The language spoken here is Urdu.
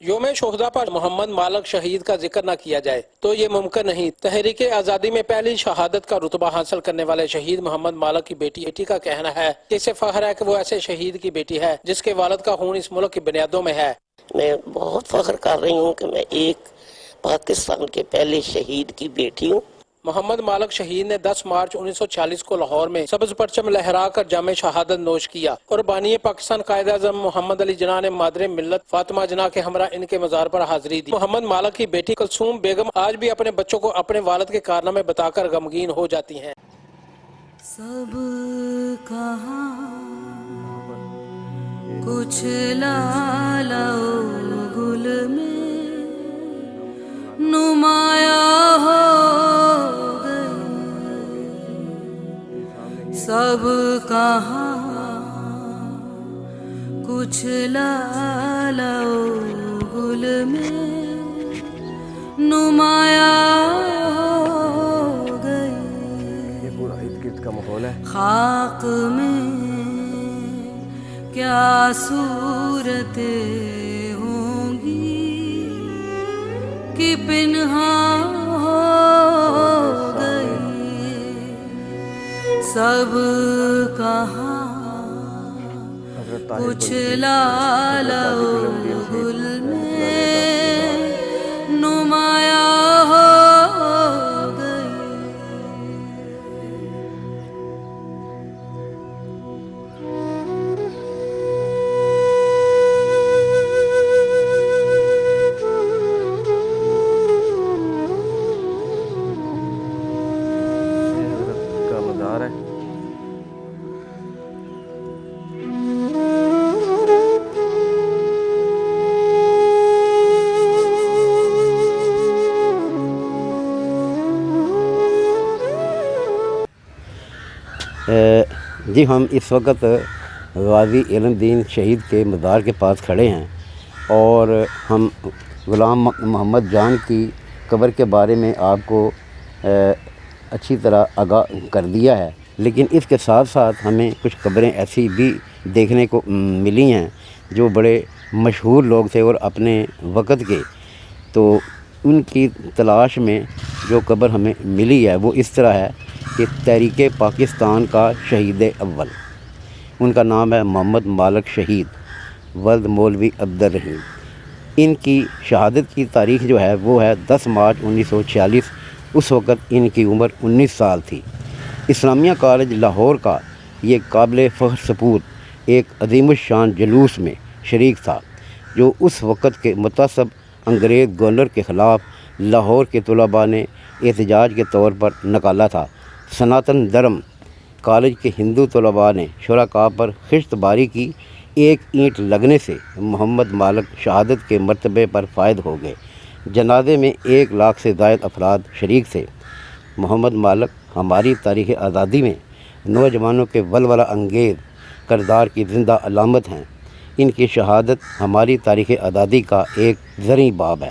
یوم شہداء پر محمد مالک شہید کا ذکر نہ کیا جائے تو یہ ممکن نہیں۔ تحریک آزادی میں پہلی شہادت کا رتبہ حاصل کرنے والے شہید محمد مالک کی بیٹی کا کہنا ہے کہ اسے فخر ہے کہ وہ ایسے شہید کی بیٹی ہے جس کے والد کا خون اس ملک کی بنیادوں میں ہے۔ میں بہت فخر کر رہی ہوں کہ میں ایک پاکستان کے پہلے شہید کی بیٹی ہوں۔ محمد مالک شہید نے 10 مارچ 1946 کو لاہور میں سبز پرچم لہرا کر جام شہادت نوش کیا اور بانی پاکستان قائد اعظم محمد علی جناح نے مادر ملت فاطمہ جناح کے ہمراہ ان کے مزار پر حاضری دی۔ محمد مالک کی بیٹی کلثوم بیگم آج بھی اپنے بچوں کو اپنے والد کے کارنامے بتا کر غمگین ہو جاتی ہیں۔ سب کہاں کچھ لالا گل میں نمایاں ہو گئی، سب کہاں کچھ لالا گل میں نمایاں ہو گئی۔ یہ پورا عید کا ماحول ہے۔ خاک میں کیا صورتیں ہوں گی کہ پنہاں ہو گئی، سب کہاں کچھ لالا گل میں نمایاں ہو گئی۔ کا مزار ہے۔ جی ہم اس وقت غازی علم دین شہید کے مزار کے پاس کھڑے ہیں اور ہم غلام محمد جان کی قبر کے بارے میں آپ کو اچھی طرح آگاہ کر دیا ہے، لیکن اس کے ساتھ ساتھ ہمیں کچھ قبریں ایسی بھی دیکھنے کو ملی ہیں جو بڑے مشہور لوگ تھے اور اپنے وقت کے، تو ان کی تلاش میں جو قبر ہمیں ملی ہے وہ اس طرح ہے کہ تحریک پاکستان کا شہید اول، ان کا نام ہے محمد مالک شہید ولد مولوی عبدالرحیم۔ ان کی شہادت کی تاریخ جو ہے وہ ہے 10 مارچ 1946، اس وقت ان کی عمر 19 سال تھی۔ اسلامیہ کالج لاہور کا یہ قابل فخر سپوت ایک عظیم الشان جلوس میں شریک تھا جو اس وقت کے متعصب انگریز گورنر کے خلاف لاہور کے طلباء نے احتجاج کے طور پر نکالا تھا۔ سناتن دھرم کالج کے ہندو طلباء نے شرکاء پر خشت باری کی، ایک اینٹ لگنے سے محمد مالک شہادت کے مرتبے پر فائد ہو گئے۔ جنازے میں 1 لاکھ سے زائد افراد شریک تھے۔ محمد مالک ہماری تاریخ آزادی میں نوجوانوں کے ولولہ انگیز کردار کی زندہ علامت ہیں۔ ان کی شہادت ہماری تاریخ آزادی کا ایک زرعی باب ہے۔